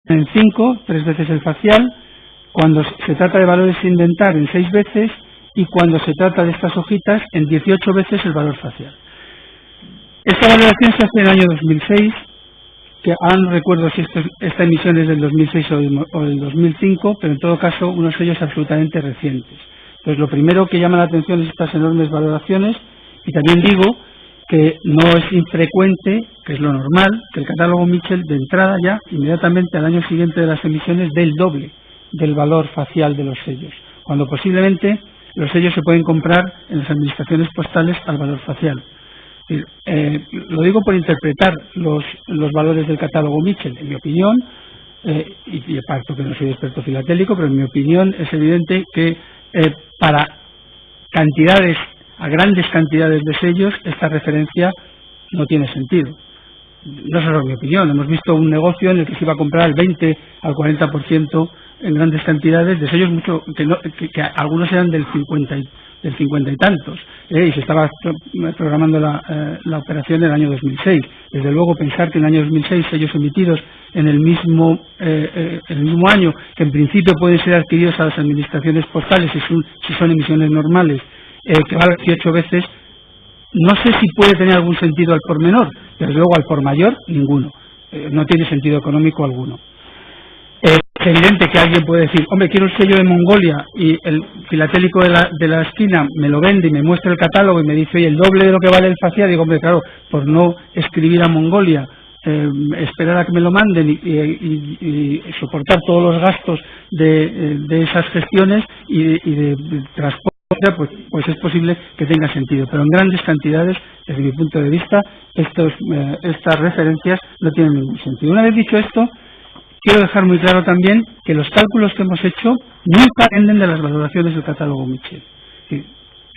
en 5, 3 veces el facial, cuando se trata de valores sin inventar en 6 veces y cuando se trata de estas hojitas en 18 veces el valor facial. Esta valoración se hace en el año 2006, que ahora no recuerdo si esta emisión es del 2006 o del 2005, pero en todo caso unos sellos absolutamente recientes. Entonces lo primero que llama la atención es estas enormes valoraciones, y también digo que no es infrecuente, que es lo normal, que el catálogo Mitchell de entrada ya, inmediatamente al año siguiente de las emisiones, dé el doble del valor facial de los sellos, cuando posiblemente los sellos se pueden comprar en las administraciones postales al valor facial. Lo digo por interpretar los valores del catálogo Mitchell. En mi opinión, y aparte que no soy experto filatélico, pero en mi opinión es evidente que para cantidades, a grandes cantidades de sellos, esta referencia no tiene sentido. No solo en mi opinión, hemos visto un negocio en el que se iba a comprar al 20 al 40% en grandes cantidades de sellos, mucho que algunos eran del 50 y tantos, y se estaba programando la operación en el año 2006. Desde luego, pensar que en el año 2006 sellos emitidos en el mismo año, que en principio pueden ser adquiridos a las administraciones postales si son emisiones normales, que vale 18 veces, no sé si puede tener algún sentido al por menor, desde luego al por mayor, ninguno. No tiene sentido económico alguno. Es evidente que alguien puede decir, hombre, quiero un sello de Mongolia, y el filatélico de la esquina me lo vende y me muestra el catálogo y me dice, oye, el doble de lo que vale el facial. Digo, hombre, claro, por no escribir a Mongolia, esperar a que me lo manden y soportar todos los gastos de esas gestiones y de transporte, pues es posible que tenga sentido, pero en grandes cantidades, desde mi punto de vista, estas referencias no tienen ningún sentido. Una vez dicho esto, quiero dejar muy claro también que los cálculos que hemos hecho nunca dependen de las valoraciones del catálogo Mitchell.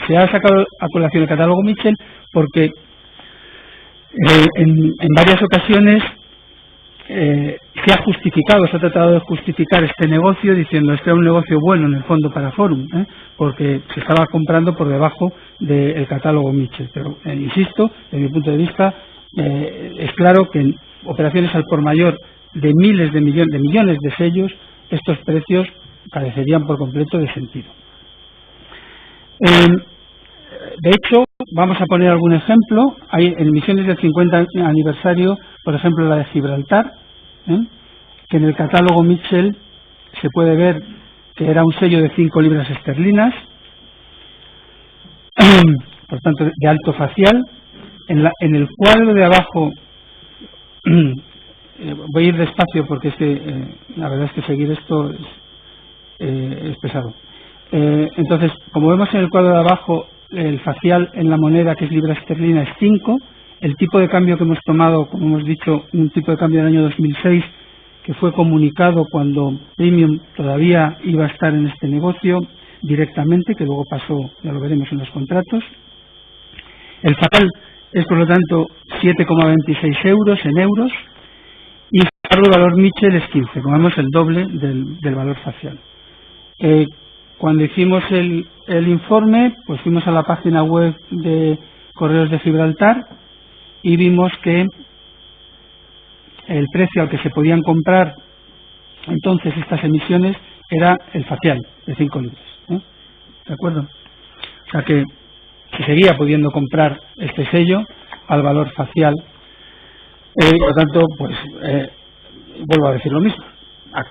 Se ha sacado a colación el catálogo Mitchell porque en varias ocasiones se ha justificado, se ha tratado de justificar este negocio diciendo este era un negocio bueno en el fondo para Forum, porque se estaba comprando por debajo del catálogo Mitchell. Pero insisto, desde mi punto de vista, es claro que en operaciones al por mayor de miles de millones de sellos, estos precios carecerían por completo de sentido. De hecho, vamos a poner algún ejemplo. Hay en emisiones del 50 aniversario, por ejemplo, la de Gibraltar, que en el catálogo Mitchell se puede ver que era un sello de 5 libras esterlinas, por tanto, de alto facial. En el cuadro de abajo, voy a ir despacio porque la verdad es que seguir esto es pesado. Entonces, como vemos en el cuadro de abajo, el facial en la moneda, que es libra esterlina, es 5. El tipo de cambio que hemos tomado, como hemos dicho, un tipo de cambio del año 2006, que fue comunicado cuando Premium todavía iba a estar en este negocio directamente, que luego pasó, ya lo veremos en los contratos. El facial es, por lo tanto, 7,26 euros en euros, y el valor Mitchell es 15, como vemos, el doble del valor facial. Cuando hicimos el informe, pues fuimos a la página web de Correos de Gibraltar y vimos que el precio al que se podían comprar entonces estas emisiones era el facial, de 5 libras. ¿De acuerdo? O sea que se seguía pudiendo comprar este sello al valor facial. Por lo tanto, pues vuelvo a decir lo mismo. A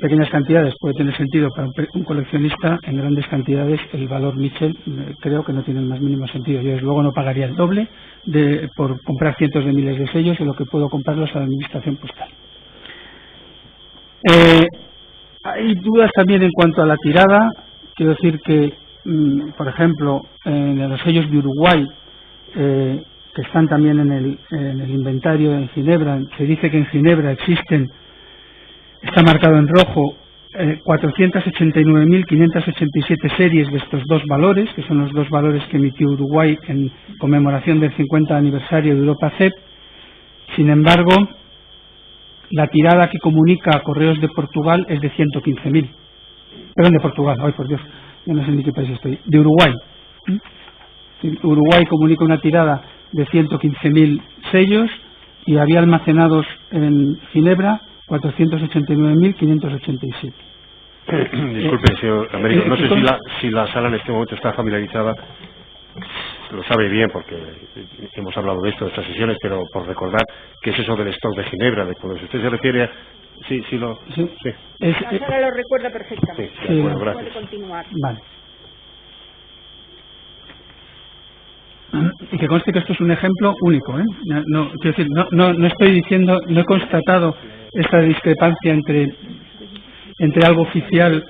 pequeñas cantidades puede tener sentido para un coleccionista, en grandes cantidades el valor Mitchell creo que no tiene el más mínimo sentido. Yo desde luego no pagaría el doble por comprar cientos de miles de sellos de lo que puedo comprarlos a la administración postal. Hay dudas también en cuanto a la tirada. Quiero decir que, por ejemplo, en los sellos de Uruguay, que están también en el inventario en Ginebra, se dice que en Ginebra existen, está marcado en rojo, 489.587 series de estos dos valores, que son los dos valores que emitió Uruguay en conmemoración del 50 aniversario de Europa CEP. Sin embargo, la tirada que comunica a Correos de Portugal es de 115.000. Perdón, de Portugal, ay por Dios, yo no sé ni qué país estoy, de Uruguay. Uruguay comunica una tirada de 115.000 sellos y había almacenados en Ginebra 489.587. Disculpe, señor Américo, no sé si la sala en este momento está familiarizada, lo sabe bien porque hemos hablado de esto, de estas sesiones, pero por recordar qué es eso del stock de Ginebra, de cuando usted se refiere a... Sí. La sala lo recuerda perfectamente. Sí, de acuerdo, gracias. Puede continuar. Vale. Y que conste que esto es un ejemplo único, ¿eh? No, quiero decir, no estoy diciendo, no he constatado esta discrepancia entre algo oficial,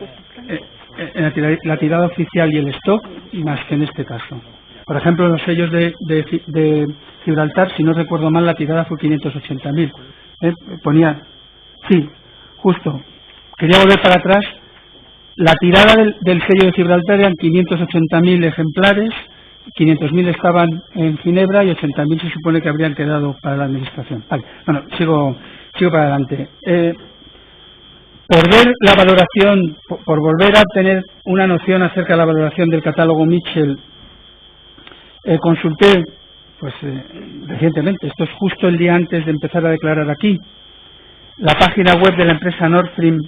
la tirada oficial y el stock, más que en este caso. Por ejemplo, los sellos de Gibraltar, si no recuerdo mal, la tirada fue 580.000. Ponía, sí, justo, quería volver para atrás, la tirada del sello de Gibraltar eran 580.000 ejemplares, 500.000 estaban en Ginebra y 80.000 se supone que habrían quedado para la administración. Vale, bueno, sigo para adelante. Por ver la valoración, por volver a tener una noción acerca de la valoración del catálogo Mitchell, consulté, pues recientemente, esto es justo el día antes de empezar a declarar aquí, la página web de la empresa Nordstream,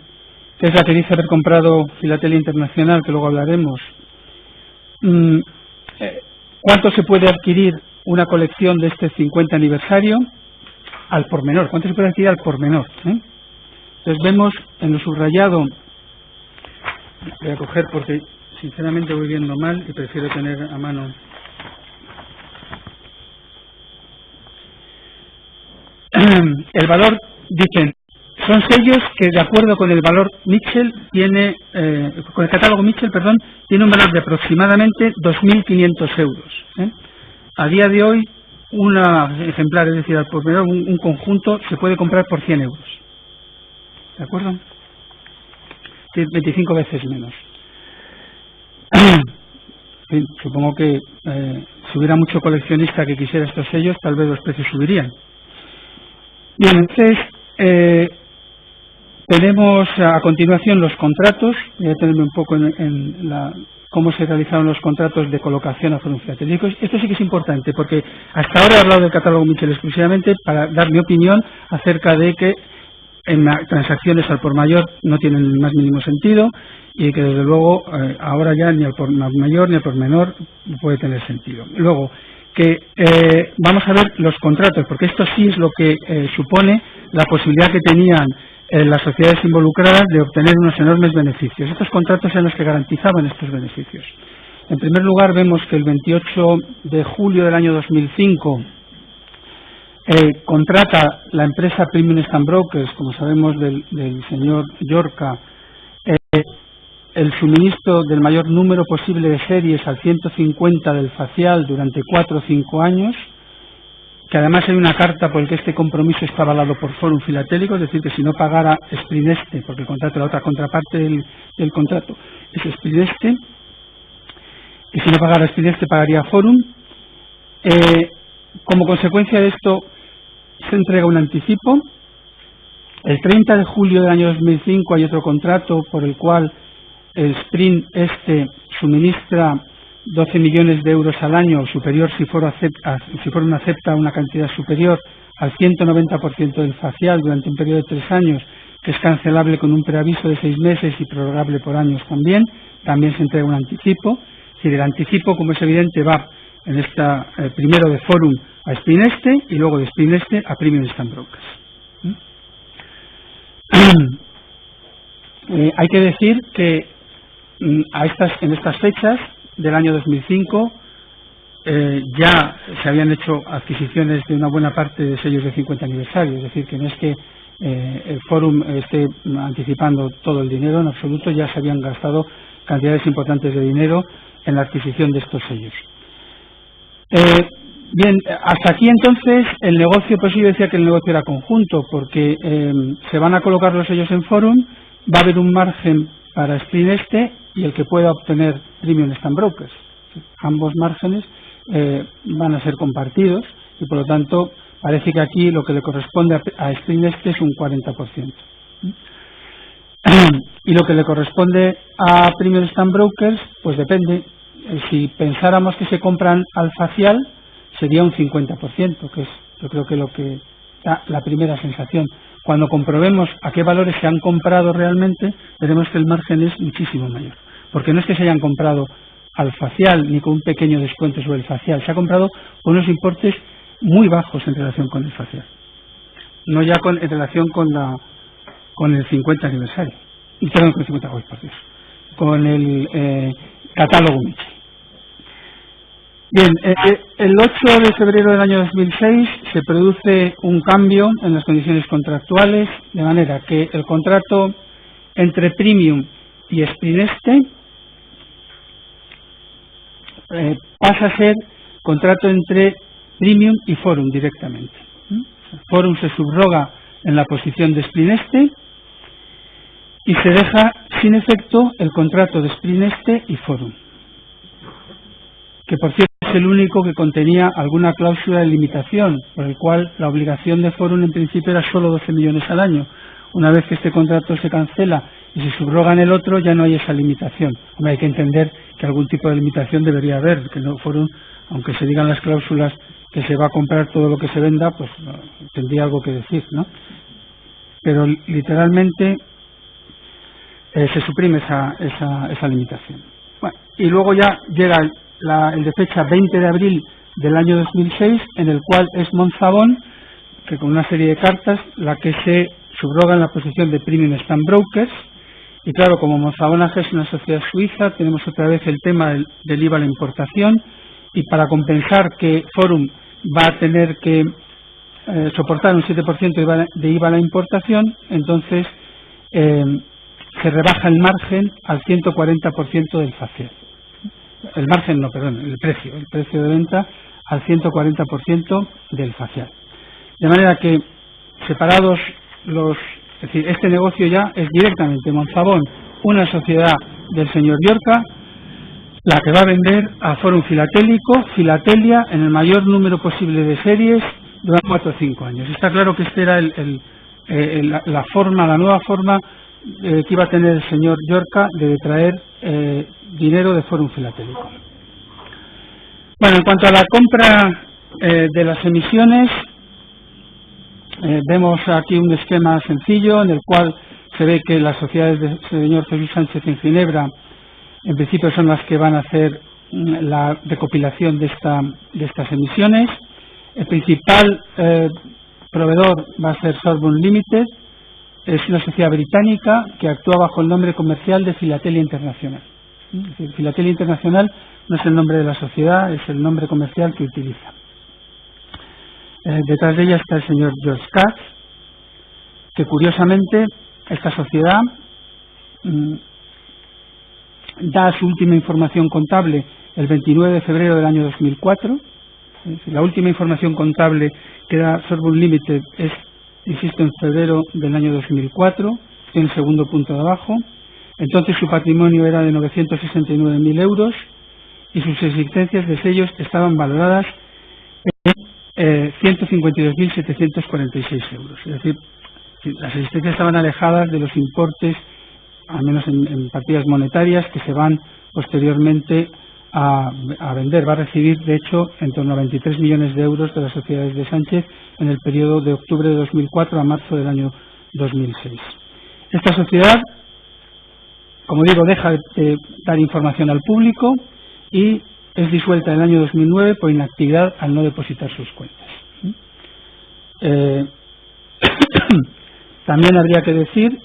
que es la que dice haber comprado Filatelia Internacional, que luego hablaremos. ¿Cuánto se puede adquirir una colección de este 50 aniversario? Al por menor. ¿Cuánto se puede adquirir al por menor? Entonces vemos en lo subrayado, voy a coger porque sinceramente voy viendo mal y prefiero tener a mano. El valor, dicen, son sellos que de acuerdo con el valor Mitchell tiene, con el catálogo Mitchell, perdón, tiene un valor de aproximadamente 2.500 euros. A día de hoy, un ejemplar, es decir, al por menor, un conjunto, se puede comprar por 100 euros. ¿De acuerdo? 25 veces menos. En fin, supongo que si hubiera mucho coleccionista que quisiera estos sellos, tal vez los precios subirían. Bien, entonces, tenemos a continuación los contratos. Voy a detenerme un poco en cómo se realizaron los contratos de colocación a Forum Filatélico. Esto sí que es importante, porque hasta ahora he hablado del catálogo Mitchell exclusivamente para dar mi opinión acerca de que en transacciones al por mayor no tienen el más mínimo sentido y que desde luego ahora ya ni al por mayor ni al por menor puede tener sentido. Luego, que vamos a ver los contratos, porque esto sí es lo que supone la posibilidad que tenían las sociedades involucradas de obtener unos enormes beneficios. Estos contratos eran los que garantizaban estos beneficios. En primer lugar, vemos que el 28 de julio del año 2005 contrata la empresa Premium Stamp Brokers, como sabemos del señor Yorca, el suministro del mayor número posible de series al 150 del facial durante 4 o 5 años, que además hay una carta por el que este compromiso está avalado por Forum Filatélico, es decir, que si no pagara Sprineste, porque el contrato, la otra contraparte del contrato es Sprineste, y si no pagara Sprineste pagaría Forum. Como consecuencia de esto se entrega un anticipo. El 30 de julio del año 2005 hay otro contrato por el cual el Sprint suministra 12 millones de euros al año, superior si Forum acepta una cantidad superior al 190% del facial durante un periodo de 3 años, que es cancelable con un preaviso de 6 meses y prorrogable por años también. También se entrega un anticipo. Es decir, el anticipo, como es evidente, va en esta primero de Forum a Sprineste y luego de Sprineste a Premium Stamp Brokers. Hay que decir que en estas fechas del año 2005 ya se habían hecho adquisiciones de una buena parte de sellos de 50 aniversario, es decir, que no es que el Forum esté anticipando todo el dinero, en absoluto ya se habían gastado cantidades importantes de dinero en la adquisición de estos sellos. Bien, hasta aquí entonces el negocio, pues yo decía que el negocio era conjunto, porque se van a colocar los sellos en Forum, va a haber un margen para Sprineste y el que pueda obtener Premium Stamp Brokers. Ambos márgenes van a ser compartidos y por lo tanto parece que aquí lo que le corresponde a Sprineste es un 40%. Y lo que le corresponde a Premium Stamp Brokers, pues depende. Si pensáramos que se compran al facial, sería un 50%, que es yo creo que lo que da la primera sensación. cuando comprobemos a qué valores se han comprado realmente, veremos que el margen es muchísimo mayor. Porque no es que se hayan comprado al facial ni con un pequeño descuento sobre el facial, se ha comprado con unos importes muy bajos en relación con el facial. No ya en relación con el 50 aniversario. Perdón, con el 50, por Dios. Con el catálogo Michi. Bien, el 8 de febrero del año 2006 se produce un cambio en las condiciones contractuales, de manera que el contrato entre Premium y Sprineste pasa a ser contrato entre Premium y Forum directamente. Forum se subroga en la posición de Sprineste y se deja sin efecto el contrato de Sprineste y Forum, que por cierto es el único que contenía alguna cláusula de limitación, por el cual la obligación de Forum en principio era solo 12 millones al año. Una vez que este contrato se cancela y se subroga en el otro, ya no hay esa limitación. Hombre, hay que entender que algún tipo de limitación debería haber, que no Forum, aunque se digan las cláusulas que se va a comprar todo lo que se venda, pues tendría algo que decir, ¿no? Pero literalmente se suprime esa limitación. Bueno, y luego ya llega el de fecha 20 de abril del año 2006, en el cual es Monzabón, que con una serie de cartas, la que se subroga en la posición de Premium Stamp Brokers. Y claro, como Monzabón AG es una sociedad suiza, tenemos otra vez el tema del IVA a la importación, y para compensar que Forum va a tener que soportar un 7% de IVA a la importación, entonces se rebaja el margen al 140% del facial. El margen no, perdón, el precio de venta al 140% del facial. De manera que, separados es decir, este negocio ya es directamente Monzabón, una sociedad del señor Llorca, la que va a vender a Forum Filatélico, Filatelia, en el mayor número posible de series durante 4 o 5 años. Está claro que esta era la nueva forma que iba a tener el señor Llorca de traer dinero de Forum Filatélico. Bueno, en cuanto a la compra de las emisiones, vemos aquí un esquema sencillo en el cual se ve que las sociedades del señor Jesús Sánchez en Ginebra en principio son las que van a hacer la recopilación de estas emisiones. El principal proveedor va a ser Sorbonne Limited, es una sociedad británica que actúa bajo el nombre comercial de Filatelia Internacional. Es decir, Filatelia Internacional no es el nombre de la sociedad, es el nombre comercial que utiliza. Detrás de ella está el señor George Katz, que curiosamente esta sociedad da su última información contable el 29 de febrero del año 2004. Es decir, la última información contable que da Sorbonne Limited es, insisto, en febrero del año 2004, en el segundo punto de abajo. Entonces su patrimonio era de 969.000 euros y sus existencias de sellos estaban valoradas en 152.746 euros. Es decir, las existencias estaban alejadas de los importes, al menos en partidas monetarias, que se van posteriormente a vender. Va a recibir, de hecho, en torno a 23 millones de euros de las sociedades de Sánchez en el periodo de octubre de 2004 a marzo del año 2006. Esta sociedad, como digo, deja de dar información al público y es disuelta en el año 2009 por inactividad al no depositar sus cuentas. También habría que decir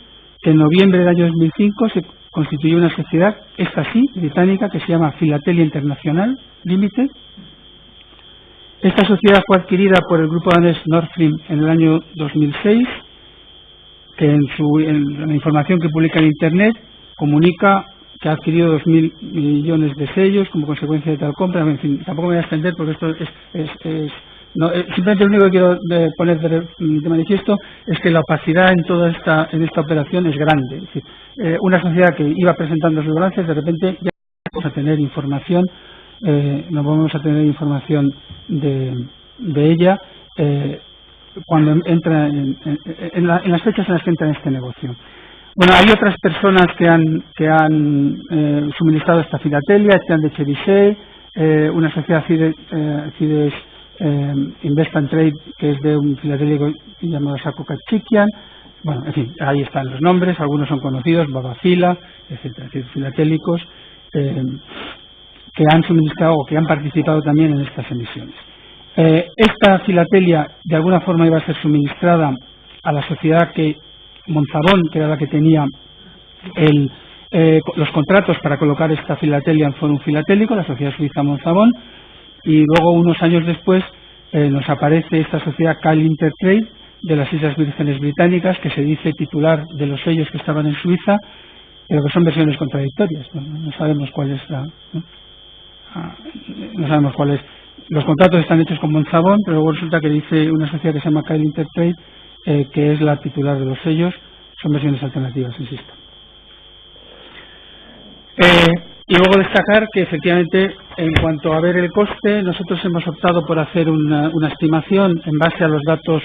que en noviembre del año 2005 se constituyó una sociedad, esta sí, británica, que se llama Filatelia Internacional Limited. Esta sociedad fue adquirida por el grupo danés Nordstream en el año 2006, que en la información que publica en Internet comunica que ha adquirido 2.000 millones de sellos como consecuencia de tal compra. En fin, tampoco me voy a extender porque esto simplemente lo único que quiero poner de manifiesto es que la opacidad en toda esta operación es grande. Es decir, una sociedad que iba presentando sus balances, de repente ya vamos a tener información, no vamos a tener información de ella cuando entra en las fechas en las que entra en este negocio. Bueno, hay otras personas que han suministrado esta filatelia, Etienne de Cherisset, una sociedad Cides Invest and Trade, que es de un filatélico llamado Sako Kachikian. Bueno, en fin, ahí están los nombres, algunos son conocidos, Babafila, etcétera, es decir, filatélicos que han suministrado o que han participado también en estas emisiones. Esta filatelia de alguna forma iba a ser suministrada a la sociedad que Monzabón, que era la que tenía los contratos para colocar esta filatelia en Forum Filatélico, la sociedad suiza Monzabón, y luego unos años después nos aparece esta sociedad Kyle Intertrade de las Islas Vírgenes Británicas, que se dice titular de los sellos que estaban en Suiza, pero que son versiones contradictorias. No sabemos cuál es no sabemos cuál es. Los contratos están hechos con Monzabón, pero luego resulta que dice una sociedad que se llama Kyle Intertrade, que es la titular de los sellos. Son versiones alternativas, insisto. Y luego destacar que efectivamente, en cuanto a ver el coste, nosotros hemos optado por hacer una estimación en base a los datos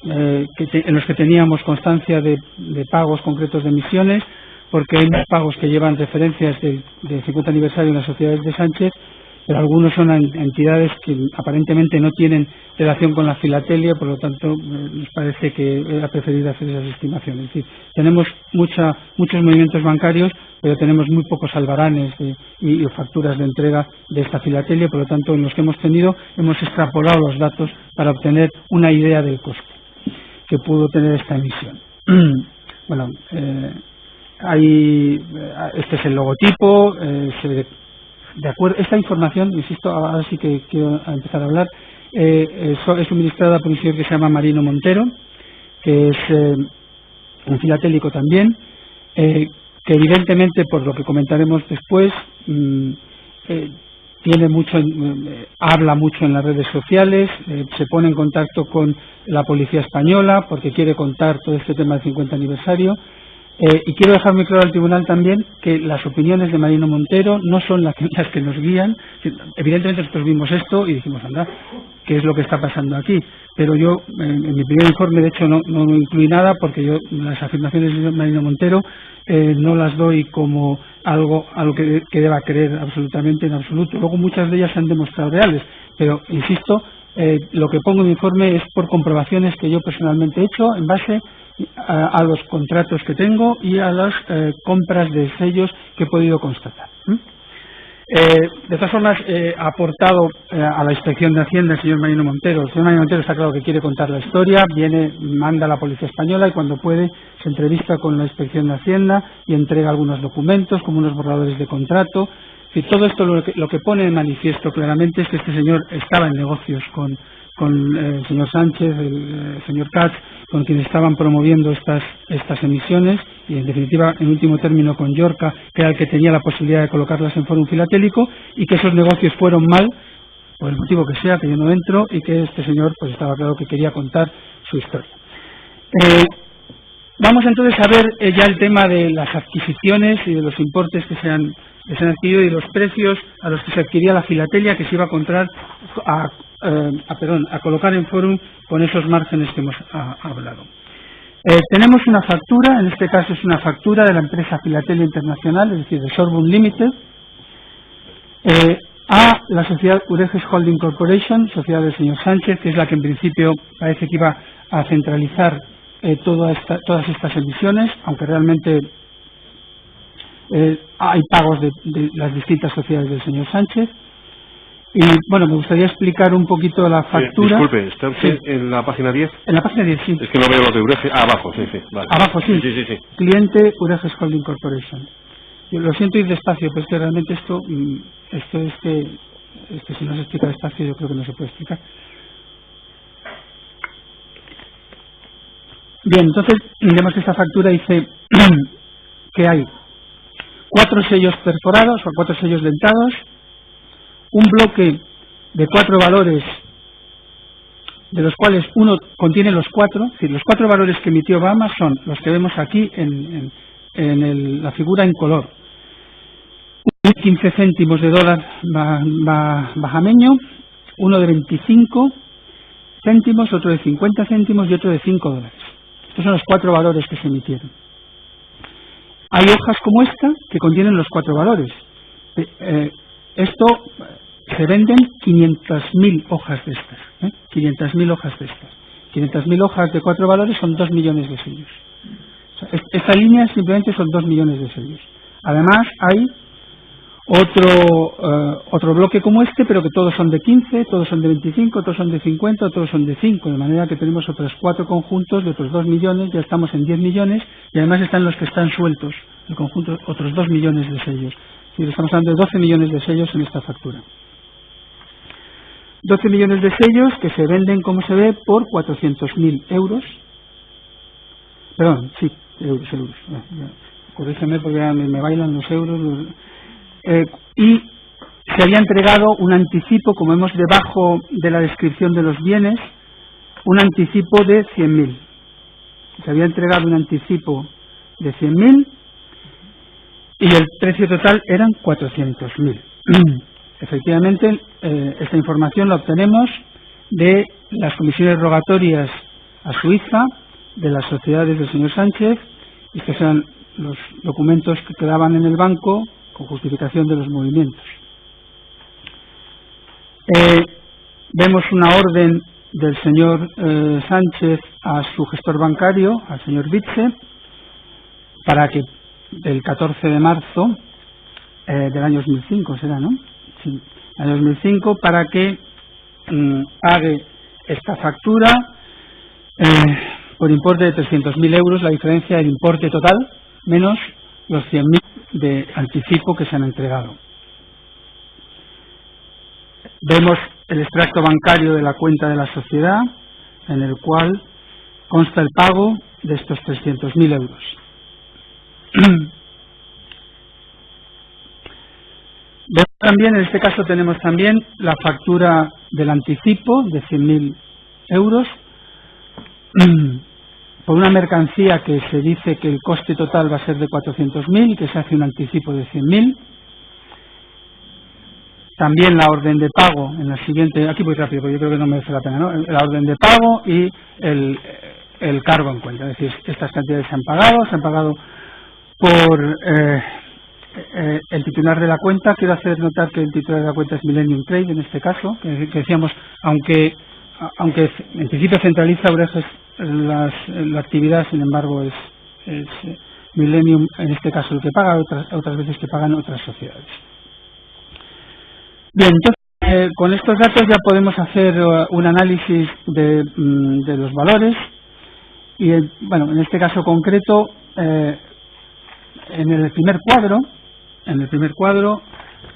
en los que teníamos constancia de pagos concretos de emisiones, porque hay pagos que llevan referencias del 50 aniversario en las sociedades de Sánchez, pero algunos son entidades que aparentemente no tienen relación con la filatelia, por lo tanto nos parece que era preferible hacer esas estimaciones. Es decir, tenemos muchos movimientos bancarios, pero tenemos muy pocos albaranes y facturas de entrega de esta filatelia, por lo tanto en los que hemos tenido hemos extrapolado los datos para obtener una idea del coste que pudo tener esta emisión. Bueno, este es el logotipo, de acuerdo, esta información, insisto, ahora sí que quiero empezar a hablar, es suministrada por un señor que se llama Marino Montero, que es un filatélico también, que evidentemente, por lo que comentaremos después, habla mucho en las redes sociales, se pone en contacto con la policía española porque quiere contar todo este tema del 50 aniversario. Y quiero dejar muy claro al tribunal también que las opiniones de Marino Montero no son las que nos guían. Evidentemente nosotros vimos esto y dijimos, anda, ¿qué es lo que está pasando aquí? Pero yo, en mi primer informe, de hecho, no incluí nada porque yo las afirmaciones de Marino Montero no las doy como algo que deba creer absolutamente, en absoluto. Luego muchas de ellas se han demostrado reales, pero, insisto, lo que pongo en mi informe es por comprobaciones que yo personalmente he hecho en base a los contratos que tengo y a las compras de sellos que he podido constatar. De todas formas, ha aportado a la Inspección de Hacienda el señor Marino Montero. El señor Marino Montero está claro que quiere contar la historia, manda a la Policía Española y cuando puede se entrevista con la Inspección de Hacienda y entrega algunos documentos como unos borradores de contrato. Y todo esto lo que pone de manifiesto claramente es que este señor estaba en negocios con el señor Sánchez, el señor Katz, con quien estaban promoviendo estas emisiones y, en definitiva, en último término, con Yorca, que era el que tenía la posibilidad de colocarlas en Forum Filatélico, y que esos negocios fueron mal, por el motivo que sea, que yo no entro, y que este señor pues estaba claro que quería contar su historia. Vamos entonces a ver ya el tema de las adquisiciones y de los importes que se han adquirido y los precios a los que se adquiría la filatelia que se iba a comprar a colocar en Forum con esos márgenes que hemos hablado. Tenemos una factura, en este caso es una factura de la empresa Filatelia Internacional, es decir, de Sorbonne Limited, a la sociedad Ureges Holding Corporation, sociedad del señor Sánchez, que es la que en principio parece que iba a centralizar todas estas emisiones, aunque realmente hay pagos de las distintas sociedades del señor Sánchez. Y bueno, me gustaría explicar un poquito la factura. Disculpe, ¿está usted en la página 10? En la página 10, sí. Es que no veo los de Ureges. Abajo, sí. Vale. Abajo, sí. Sí. Cliente Ureges Holding Corporation. Yo lo siento ir despacio, pero es que realmente esto es que si no se explica despacio yo creo que no se puede explicar. Bien, entonces vemos que esta factura dice que hay 4 sellos perforados o 4 sellos dentados, un bloque de 4 valores, de los cuales uno contiene los 4, es decir, los 4 valores que emitió Obama son los que vemos aquí en la figura en color. Un 15 céntimos de dólar bahameño, uno de 25 céntimos, otro de 50 céntimos y otro de 5 dólares. Estos son los 4 valores que se emitieron. Hay hojas como esta que contienen los 4 valores. Esto se venden 500.000 hojas de estas. 500.000 hojas de estas. 500.000 hojas de 4 valores son 2 millones de sellos. O sea, esta línea simplemente son 2 millones de sellos. Además hay otro bloque como este, pero que todos son de 15, todos son de 25, todos son de 50, todos son de 5, de manera que tenemos otros 4 conjuntos de otros 2 millones, ya estamos en 10 millones, y además están los que están sueltos, el conjunto, otros 2 millones de sellos. Es decir, estamos hablando de 12 millones de sellos en esta factura. 12 millones de sellos que se venden, como se ve, por 400.000 euros. Perdón, sí, euros. Corrígeme porque ya me bailan los euros. Y se había entregado un anticipo, como vemos debajo de la descripción de los bienes, un anticipo de 100.000. Se había entregado un anticipo de 100.000 y el precio total eran 400.000. Efectivamente, esta información la obtenemos de las comisiones rogatorias a Suiza, de las sociedades del señor Sánchez, y estos eran los documentos que quedaban en el banco con justificación de los movimientos. Vemos una orden del señor Sánchez a su gestor bancario, al señor Vitze, para que el 14 de marzo del año 2005 será, ¿no? Sí, año 2005, para que pague esta factura por importe de 300.000 euros, la diferencia del importe total menos los 100.000 de anticipo que se han entregado. Vemos el extracto bancario de la cuenta de la sociedad, en el cual consta el pago de estos 300.000 euros. También, en este caso, tenemos también la factura del anticipo de 100.000 euros por una mercancía que se dice que el coste total va a ser de 400.000 y que se hace un anticipo de 100.000. También la orden de pago en la siguiente, aquí voy rápido porque yo creo que no merece la pena, ¿no? La orden de pago y el cargo en cuenta, es decir, estas cantidades se han pagado por el titular de la cuenta. Quiero hacer notar que el titular de la cuenta es Millennium Trade en este caso, que decíamos, aunque en principio centraliza Orejes la actividad, sin embargo es Millennium en este caso el que paga, otras veces que pagan otras sociedades. Bien, entonces con estos datos ya podemos hacer un análisis de los valores y bueno, en este caso concreto en el primer cuadro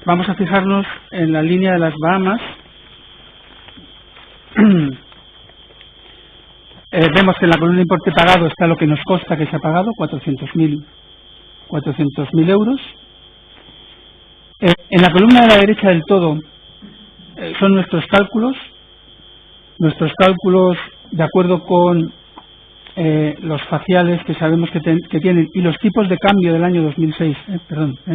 vamos a fijarnos en la línea de las Bahamas. Vemos que en la columna de importe pagado está lo que nos consta que se ha pagado, 400.000 euros. En la columna de la derecha del todo son nuestros cálculos de acuerdo con los faciales que sabemos que tienen y los tipos de cambio del año 2006,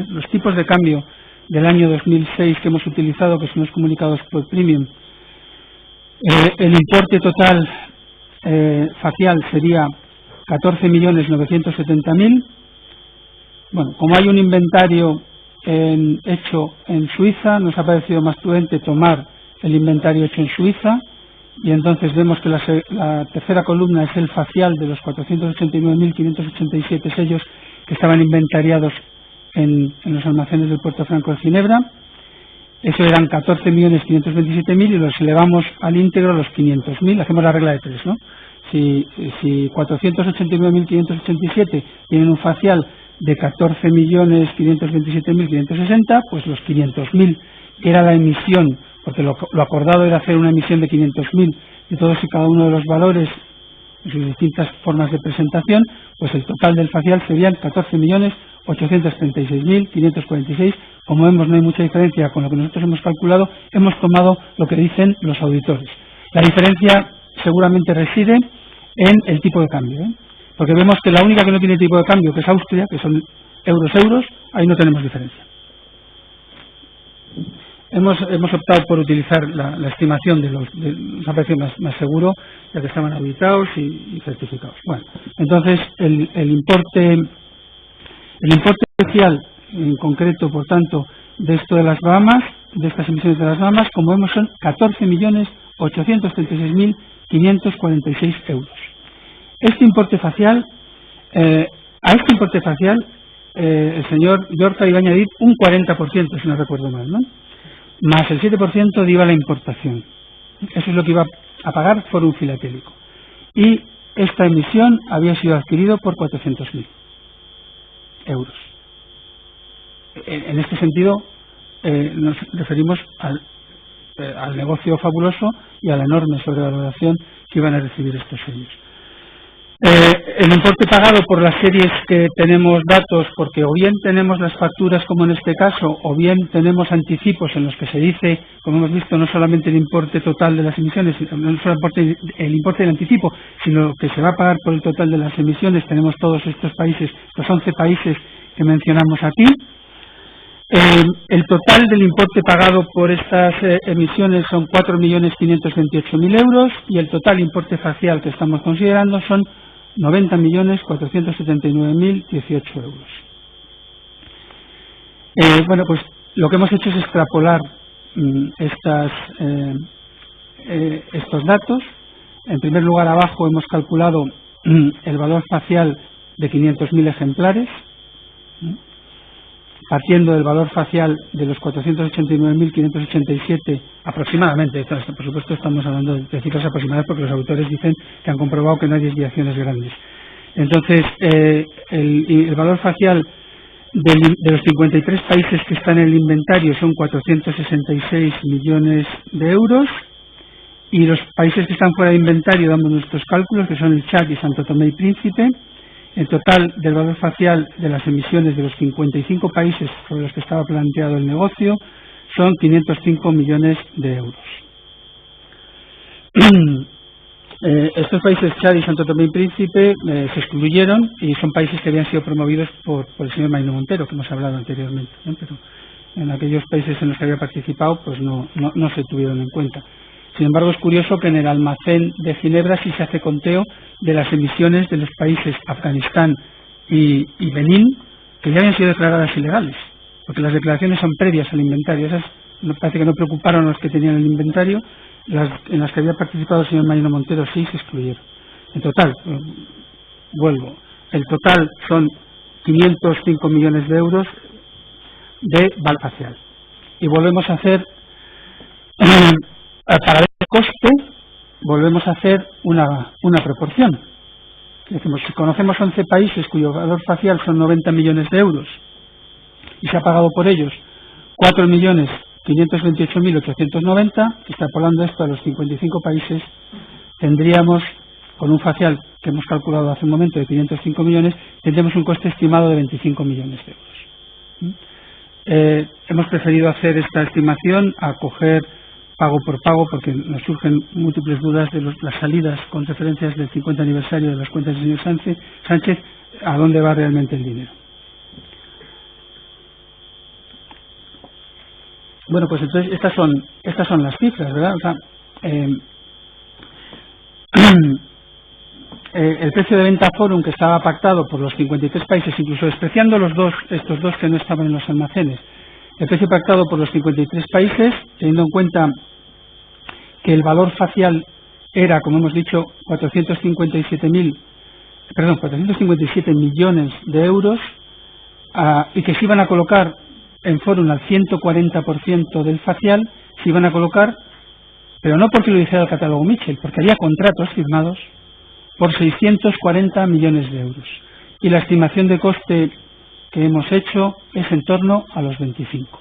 los tipos de cambio del año 2006 que hemos utilizado, que son los comunicados por premium. El importe total facial sería 14.970.000. Bueno, como hay un inventario hecho en Suiza, nos ha parecido más prudente tomar el inventario hecho en Suiza, y entonces vemos que la tercera columna es el facial de los 489.587 sellos que estaban inventariados en los almacenes del Puerto Franco de Ginebra. Eso eran 14.527.000 y los elevamos al íntegro a los 500.000, hacemos la regla de 3, ¿no? Si 489.587 tienen un facial de 14.527.560, pues los 500.000, que era la emisión, porque lo acordado era hacer una emisión de 500.000 de todos y cada uno de los valores en sus distintas formas de presentación, pues el total del facial serían 14.836.546. Como vemos, no hay mucha diferencia con lo que nosotros hemos calculado, hemos tomado lo que dicen los auditores. La diferencia seguramente reside en el tipo de cambio, porque vemos que la única que no tiene tipo de cambio, que es Austria, que son euros, ahí no tenemos diferencia. Hemos optado por utilizar la estimación nos ha parecido más seguro, ya que estaban auditados y certificados. Bueno, entonces el importe especial en concreto, por tanto, de esto de las Bahamas, de estas emisiones de las Bahamas, como vemos, son 14.836.546 euros. Este importe facial, a este importe facial, el señor Llorca iba a añadir un 40%, si no recuerdo mal, ¿no? Más el 7% de IVA a la importación. Eso es lo que iba a pagar Forum Filatélico. Y esta emisión había sido adquirido por 400.000 euros. En este sentido, nos referimos al negocio fabuloso y a la enorme sobrevaloración que iban a recibir estos sellos. El importe pagado por las series que tenemos datos, porque o bien tenemos las facturas como en este caso, o bien tenemos anticipos en los que se dice, como hemos visto, no solamente el importe total de las emisiones, no solo el importe del anticipo, sino que se va a pagar por el total de las emisiones. Tenemos todos estos países, los 11 países que mencionamos aquí. El total del importe pagado por estas emisiones son 4.528.000 euros y el total importe facial que estamos considerando son 90.479.018 euros. Bueno, pues lo que hemos hecho es extrapolar estos datos. En primer lugar, abajo hemos calculado el valor facial de 500.000 ejemplares, partiendo del valor facial de los 489.587 aproximadamente. Por supuesto, estamos hablando de cifras aproximadas porque los autores dicen que han comprobado que no hay desviaciones grandes. Entonces, el valor facial de los 53 países que están en el inventario son 466 millones de euros, y los países que están fuera de inventario, dando nuestros cálculos, que son el Chad y Santo Tomé y Príncipe, el total del valor facial de las emisiones de los 55 países sobre los que estaba planteado el negocio son 505 millones de euros. Estos países, Chad y Santo Tomé y Príncipe, se excluyeron y son países que habían sido promovidos por el señor Marino Montero, que hemos hablado anteriormente, ¿no? Pero en aquellos países en los que había participado pues no se tuvieron en cuenta. Sin embargo, es curioso que en el almacén de Ginebra sí se hace conteo de las emisiones de los países Afganistán y Benín, que ya habían sido declaradas ilegales, porque las declaraciones son previas al inventario. Esas parece que no preocuparon a los que tenían el inventario. En las que había participado el señor Marino Montero sí se excluyeron. En total, vuelvo, el total son 505 millones de euros de valor facial. Y volvemos a hacer... para ver el coste, volvemos a hacer una proporción. Decimos, si conocemos 11 países cuyo valor facial son 90 millones de euros y se ha pagado por ellos 4.528.890, extrapolando esto a los 55 países, tendríamos, con un facial que hemos calculado hace un momento de 505 millones, tendríamos un coste estimado de 25 millones de euros. Hemos preferido hacer esta estimación a coger pago por pago, porque nos surgen múltiples dudas de las salidas con referencias del 50 aniversario de las cuentas del señor Sánchez, a dónde va realmente el dinero. Bueno, pues entonces estas son las cifras, ¿verdad? O sea, el precio de venta Forum que estaba pactado por los 53 países, incluso despreciando estos dos que no estaban en los almacenes, el precio pactado por los 53 países, teniendo en cuenta que el valor facial era, como hemos dicho, 457 millones de euros, y que se iban a colocar en Forum al 140% del facial, se iban a colocar, pero no porque lo dijera el catálogo Mitchell, porque había contratos firmados por 640 millones de euros. Y la estimación de coste que hemos hecho es en torno a los 25.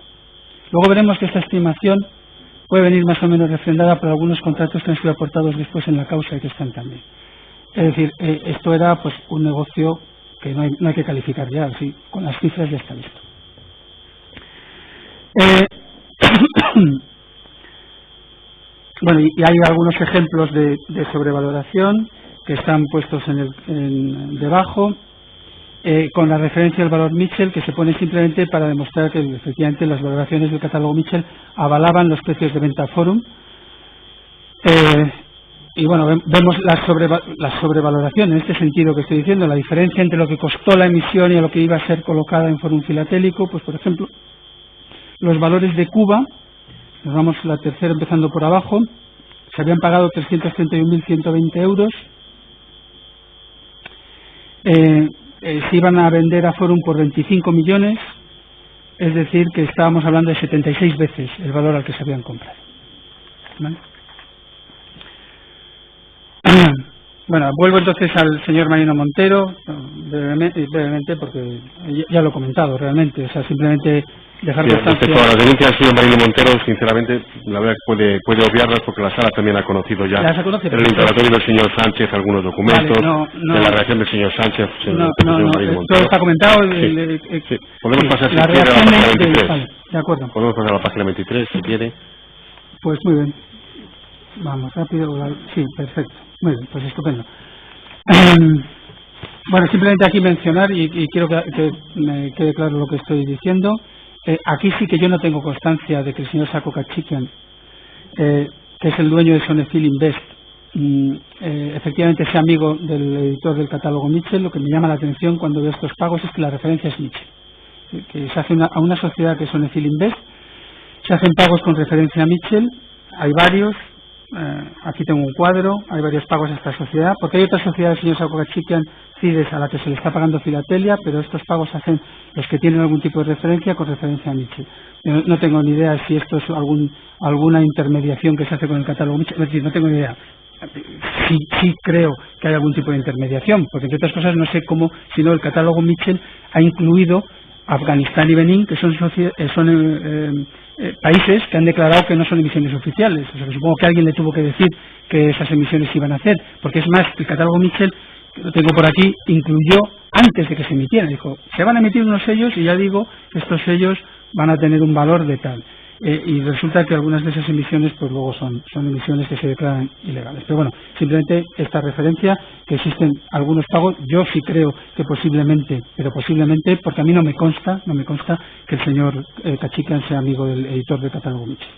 Luego veremos que esta estimación puede venir más o menos refrendada por algunos contratos que han sido aportados después en la causa y que están también. Es decir, esto era pues un negocio que no hay que calificar ya, así, con las cifras ya está visto. Bueno, y hay algunos ejemplos de sobrevaloración que están puestos debajo, con la referencia al valor Mitchell, que se pone simplemente para demostrar que efectivamente las valoraciones del catálogo Mitchell avalaban los precios de venta Forum. y bueno, vemos la sobrevaloración en este sentido que estoy diciendo, la diferencia entre lo que costó la emisión y lo que iba a ser colocada en Fórum Filatélico. Pues por ejemplo, los valores de Cuba, nos vamos la tercera empezando por abajo, se habían pagado 331.120 euros, se iban a vender a Fórum por 25 millones, es decir que estábamos hablando de 76 veces el valor al que se habían comprado, ¿vale? Bueno, vuelvo entonces al señor Marino Montero, brevemente, porque ya lo he comentado realmente, o sea, simplemente dejar constancia. Respecto a las denuncias del señor Marino Montero, sinceramente, la verdad que puede obviarlas porque la sala también ha conocido ya en el interrogatorio del señor Sánchez algunos documentos, de la reacción del señor Sánchez. Todo está comentado. Sí. Podemos pasar, si quiere, a la página 23. Vale, de acuerdo. Podemos pasar a la página 23, si quiere. Pues muy bien. Vamos, rápido. Sí, perfecto. Muy bien, pues estupendo. Bueno, simplemente aquí mencionar, y quiero que me quede claro lo que estoy diciendo, aquí sí que yo no tengo constancia de que el señor Sako Kachikian, que es el dueño de Sonefil Invest, efectivamente sea amigo del editor del catálogo Mitchell. Lo que me llama la atención cuando veo estos pagos es que la referencia es Mitchell, que se hace a una sociedad que es Sonefil Invest, se hacen pagos con referencia a Mitchell, hay varios. Aquí tengo un cuadro, hay varios pagos a esta sociedad, porque hay otra sociedad del señor Sako Kachikian, CIDES, a la que se le está pagando Filatelia, pero estos pagos hacen los que tienen algún tipo de referencia con referencia a Mitchell. No tengo ni idea si esto es alguna intermediación que se hace con el catálogo Mitchell, es decir, no tengo ni idea. Sí creo que hay algún tipo de intermediación, porque entre otras cosas no sé cómo, si no el catálogo Mitchell ha incluido Afganistán y Benín, que son países que han declarado que no son emisiones oficiales. O sea, que supongo que alguien le tuvo que decir que esas emisiones iban a hacer, porque es más, el catálogo Mitchell, que lo tengo por aquí, incluyó antes de que se emitieran. Dijo, se van a emitir unos sellos y ya digo, estos sellos van a tener un valor de tal. Y resulta que algunas de esas emisiones pues luego son emisiones que se declaran ilegales. Pero bueno, simplemente esta referencia, que existen algunos pagos, yo sí creo que posiblemente, porque a mí no me consta que el señor Kachikian sea amigo del editor de catálogo Mitchell.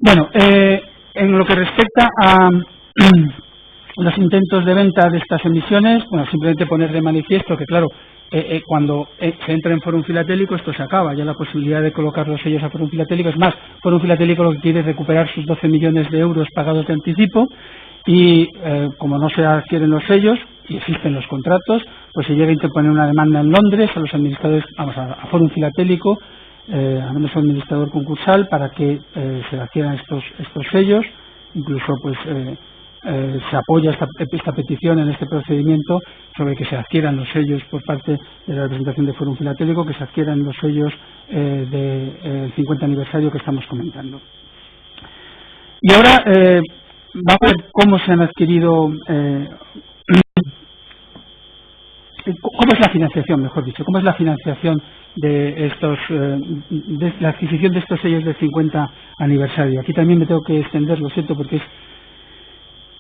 Bueno, en lo que respecta a los intentos de venta de estas emisiones, bueno, simplemente poner de manifiesto que claro, cuando se entra en Fórum Filatélico esto se acaba, ya la posibilidad de colocar los sellos a Fórum Filatélico. Es más, Fórum Filatélico lo que quiere es recuperar sus 12 millones de euros pagados de anticipo y como no se adquieren los sellos y existen los contratos, pues se llega a interponer una demanda en Londres a los administradores, a Fórum Filatélico, a menos al administrador concursal, para que se adquieran estos sellos. Incluso pues se apoya esta petición en este procedimiento sobre que se adquieran los sellos por parte de la representación de Fórum Filatélico, que se adquieran los sellos del 50 aniversario que estamos comentando. Y ahora vamos a ver cómo se han adquirido, cómo es la financiación, mejor dicho, cómo es la financiación de la adquisición de estos sellos del 50 aniversario. Aquí también me tengo que extender, lo siento, porque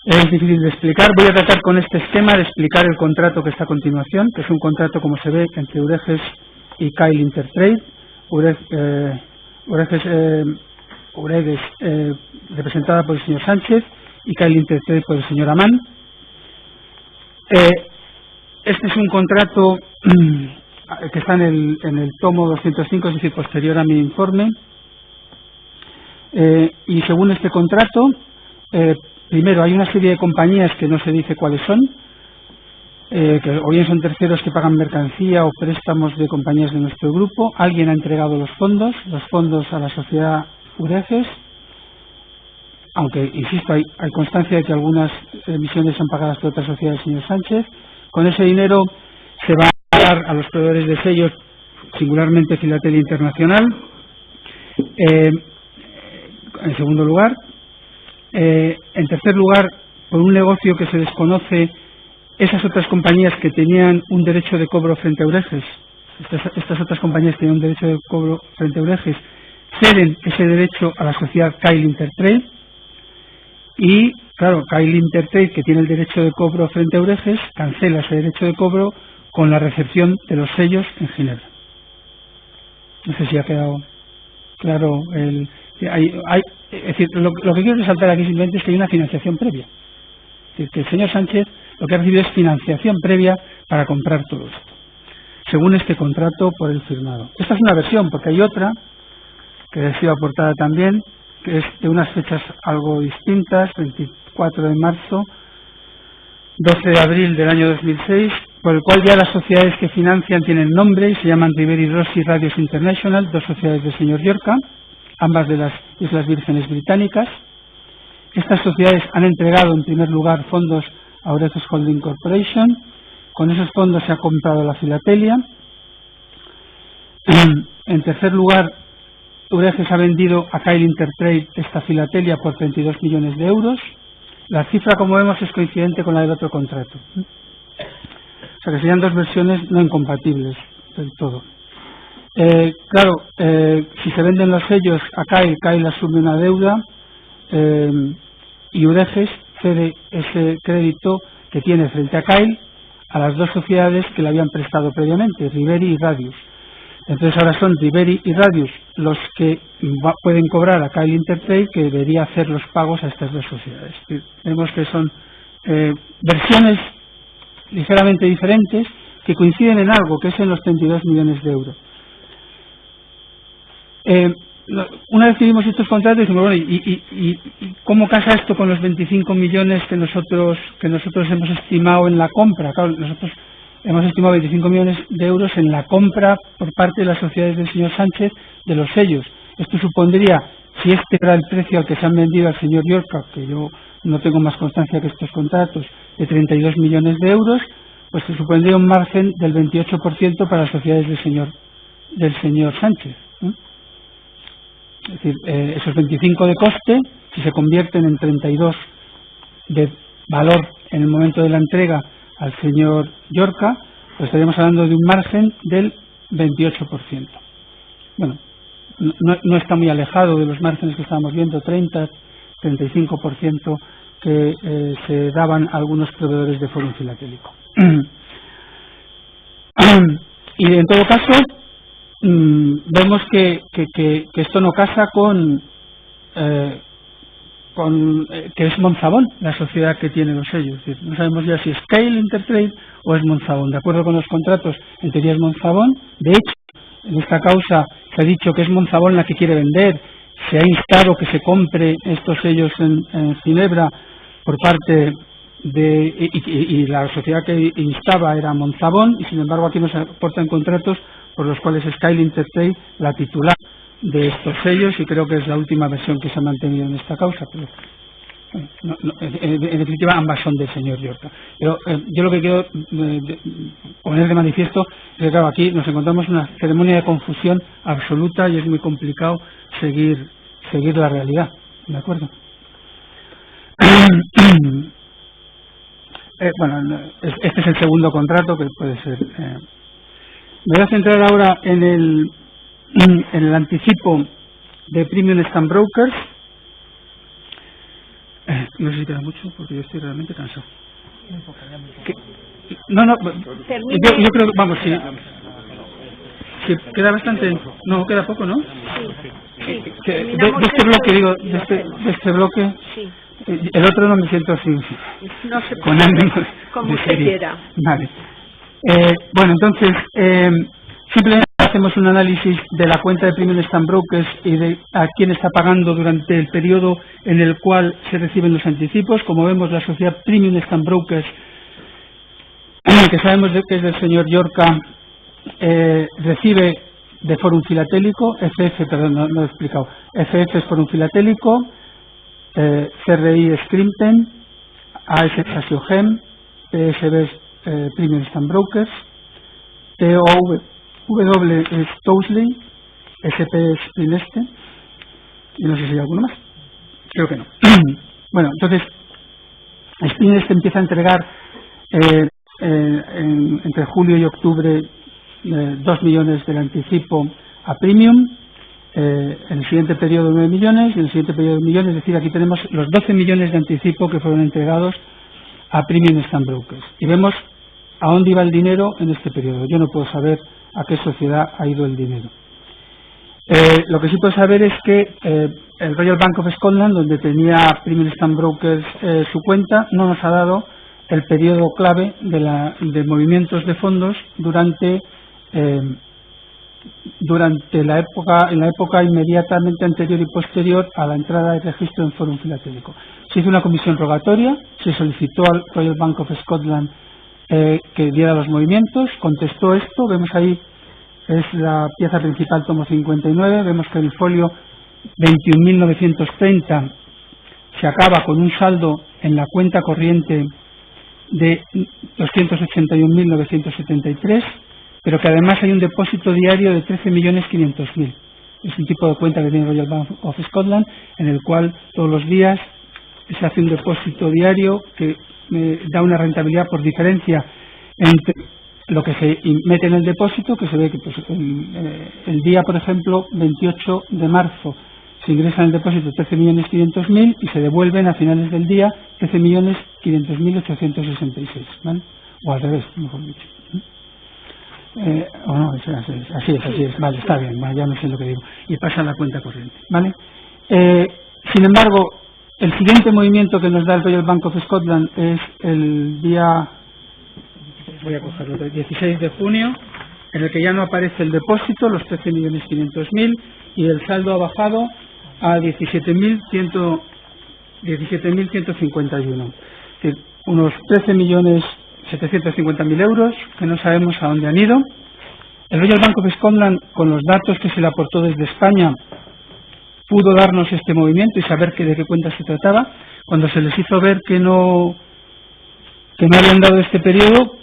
es difícil de explicar. Voy a tratar con este esquema de explicar el contrato que está a continuación, que es un contrato, como se ve, entre Ureges y Kyle Intertrade. Ureges representada por el señor Sánchez y Kyle Intertrade por el señor Amán. Este es un contrato que está en el tomo 205, es decir, posterior a mi informe. Y según este contrato, primero, hay una serie de compañías que no se dice cuáles son, que o bien son terceros que pagan mercancía o préstamos de compañías de nuestro grupo. Alguien ha entregado los fondos a la sociedad Ureges, aunque, insisto, hay constancia de que algunas emisiones son pagadas por otra sociedad del señor Sánchez. Con ese dinero se va a pagar a los proveedores de sellos, singularmente Filatelia Internacional. En segundo lugar, en tercer lugar, por un negocio que se desconoce, esas otras compañías que tenían un derecho de cobro frente a Ureges, estas otras compañías que tenían un derecho de cobro frente a Ureges, ceden ese derecho a la sociedad Kyle Intertrade y, claro, Kyle Intertrade, que tiene el derecho de cobro frente a Ureges, cancela ese derecho de cobro con la recepción de los sellos en Ginebra. No sé si ha quedado claro el Es decir, lo que quiero resaltar aquí simplemente es que hay una financiación previa. Es decir, que el señor Sánchez lo que ha recibido es financiación previa para comprar todo esto, según este contrato por él firmado. Esta es una versión, porque hay otra que ha sido aportada también, que es de unas fechas algo distintas, 24 de marzo, 12 de abril del año 2006, por el cual ya las sociedades que financian tienen nombre y se llaman Riberi Rossi Radios International, dos sociedades del señor Llorca, ambas de las Islas Vírgenes Británicas. Estas sociedades han entregado en primer lugar fondos a Oreges Holding Corporation. Con esos fondos se ha comprado la filatelia. En tercer lugar, Oreges ha vendido a Kyle Intertrade esta filatelia por 32 millones de euros. La cifra, como vemos, es coincidente con la del otro contrato. O sea que serían dos versiones no incompatibles del todo. Claro, si se venden los sellos a Kyle asume una deuda y Oreges cede ese crédito que tiene frente a Kyle a las dos sociedades que le habían prestado previamente, Riberi y Radius. Entonces ahora son Riberi y Radius los que pueden cobrar a Kyle Intertrade, que debería hacer los pagos a estas dos sociedades. Vemos que son versiones ligeramente diferentes que coinciden en algo, que es en los 32 millones de euros. Una vez que vimos estos contratos, decimos, bueno, ¿y cómo casa esto con los 25 millones que nosotros hemos estimado en la compra? Claro, nosotros hemos estimado 25 millones de euros en la compra por parte de las sociedades del señor Sánchez de los sellos. Esto supondría, si este era el precio al que se han vendido al señor Llorca, que yo no tengo más constancia que estos contratos, de 32 millones de euros, pues se supondría un margen del 28% para las sociedades del señor Sánchez. Es decir, esos 25 de coste, si se convierten en 32 de valor en el momento de la entrega al señor Llorca, pues estaríamos hablando de un margen del 28%. Bueno, no está muy alejado de los márgenes que estábamos viendo, 30, 35% que se daban a algunos proveedores de fórum filatélico. Y en todo caso, vemos que esto no casa con que es Monzabón, la sociedad que tiene los sellos. Es decir, no sabemos ya si es Kyle Intertrade o es Monzabón. De acuerdo con los contratos, en teoría es Monzabón. De hecho, en esta causa se ha dicho que es Monzabón la que quiere vender. Se ha instado que se compre estos sellos en Ginebra por parte de... Y la sociedad que instaba era Monzabón, y sin embargo aquí nos aportan contratos por los cuales es Kyle Intertrade la titular de estos sellos, y creo que es la última versión que se ha mantenido en esta causa, pero en definitiva ambas son del señor Llorca. Pero yo lo que quiero poner de manifiesto es que, claro, aquí nos encontramos en una ceremonia de confusión absoluta y es muy complicado seguir la realidad, ¿de acuerdo? Bueno, este es el segundo contrato, que puede ser... Me voy a centrar ahora en el anticipo de Premium Stamp Brokers. No sé si queda mucho, porque yo estoy realmente cansado. No, yo creo que, vamos, si queda bastante... No, queda poco, ¿no? Sí. De este bloque, digo, de este bloque... Sí. El otro no me siento así, no sé, con ánimo como de usted serie. quiera. Vale. Bueno, entonces, simplemente hacemos un análisis de la cuenta de Premium Stamp Brokers y de a quién está pagando durante el periodo en el cual se reciben los anticipos. Como vemos, la sociedad Premium Stamp Brokers, que sabemos que es del señor Llorca, recibe de Fórum Filatélico, perdón, no he explicado, FF es Fórum Filatélico, CRI es Crimten, AS es Asiogem, PSB es Premium Stamp Brokers, TOW es Tousley, SP es Pineste, y no sé si hay alguno más, creo que no. Bueno, entonces Pineste empieza a entregar entre julio y octubre 2 millones del anticipo a Premium, en el siguiente periodo 9 millones y en el siguiente periodo 1 millón, es decir, aquí tenemos los 12 millones de anticipo que fueron entregados a Premium Stamp Brokers. Y vemos a dónde iba el dinero en este periodo. Yo no puedo saber a qué sociedad ha ido el dinero. Lo que sí puedo saber es que el Royal Bank of Scotland, donde tenía Premium Stamp Brokers su cuenta, no nos ha dado el periodo clave de movimientos de fondos durante la época inmediatamente anterior y posterior a la entrada de registro en Fórum Filatélico. Se hizo una comisión rogatoria, se solicitó al Royal Bank of Scotland que diera los movimientos, contestó esto, vemos ahí, es la pieza principal, tomo 59, vemos que el folio 21.930 se acaba con un saldo en la cuenta corriente de 281.973, pero que además hay un depósito diario de 13.500.000. Es un tipo de cuenta que tiene el Royal Bank of Scotland, en el cual todos los días se hace un depósito diario que da una rentabilidad por diferencia entre lo que se mete en el depósito, que se ve que pues, el día, por ejemplo, 28 de marzo, se ingresa en el depósito 13.500.000 y se devuelven a finales del día 13.500.866, ¿vale? O al revés, mejor dicho. O no, así es, vale, está bien, vale, ya no sé lo que digo. Y pasa a la cuenta corriente, ¿vale? Sin embargo, el siguiente movimiento que nos da el Royal Bank of Scotland es el día, voy a cogerlo, el 16 de junio, en el que ya no aparece el depósito, los 13.500.000, y el saldo ha bajado a 17.151. Es decir, unos 13.750.000 euros que no sabemos a dónde han ido. El Royal Bank of Scotland, con los datos que se le aportó desde España, pudo darnos este movimiento y saber de qué cuenta se trataba. Cuando se les hizo ver que no habían dado este periodo,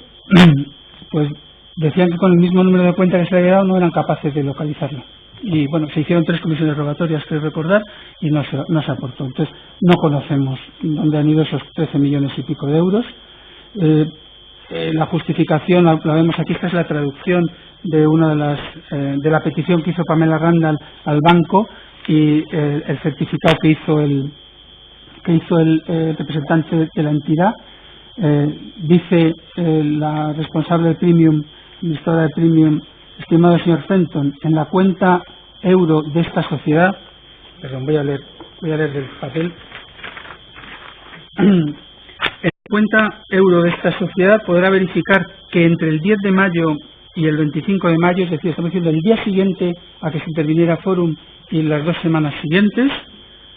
pues decían que con el mismo número de cuenta que se le había dado no eran capaces de localizarlo. Y bueno, se hicieron 3 comisiones rogatorias, creo recordar, y no se aportó. Entonces, no conocemos dónde han ido esos 13 millones y pico de euros. La justificación, la vemos aquí, esta es la traducción de una de la petición que hizo Pamela Randall al banco, y el certificado que hizo el representante de la entidad. Dice la responsable de Premium, administradora de Premium: estimado señor Fenton, en la cuenta euro de esta sociedad, perdón, voy a leer del papel. En la cuenta euro de esta sociedad podrá verificar que entre el 10 de mayo y el 25 de mayo, es decir, estamos diciendo el día siguiente a que se interviniera Fórum y las 2 semanas siguientes,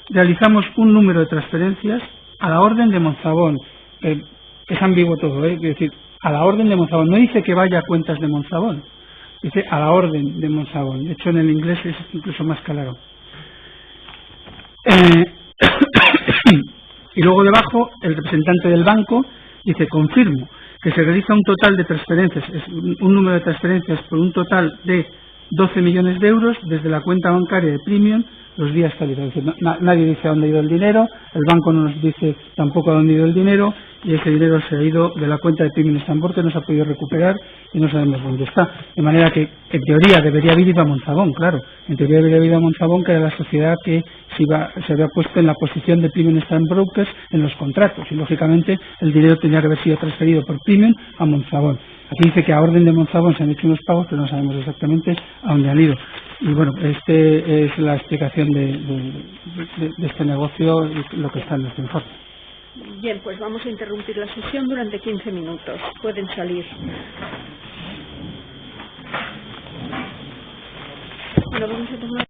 realizamos un número de transferencias a la orden de Monzabón. Es ambiguo todo, es decir, a la orden de Monzabón. No dice que vaya a cuentas de Monzabón, dice a la orden de Monzabón. De hecho, en el inglés es incluso más claro. Y luego debajo, el representante del banco dice: confirmo que se realiza un total de transferencias, un número de transferencias por un total de 12 millones de euros desde la cuenta bancaria de Premium los días tal y tal. Nadie dice a dónde ha ido el dinero, el banco no nos dice tampoco a dónde ha ido el dinero, y ese dinero se ha ido de la cuenta de Premium Stamp Brokers, no se ha podido recuperar y no sabemos dónde está. De manera que, en teoría, debería haber ido a Monzabón, claro. En teoría debería haber ido a Monzabón, que era la sociedad que se había puesto en la posición de Premium Stamp Brokers en los contratos, y lógicamente el dinero tenía que haber sido transferido por Premium a Monzabón. Aquí dice que a orden de Monzabón se han hecho unos pagos, pero no sabemos exactamente a dónde han ido. Y bueno, este es la explicación de este negocio y lo que está en este informe. Bien, pues vamos a interrumpir la sesión durante 15 minutos. Pueden salir. Bueno, vamos a tomar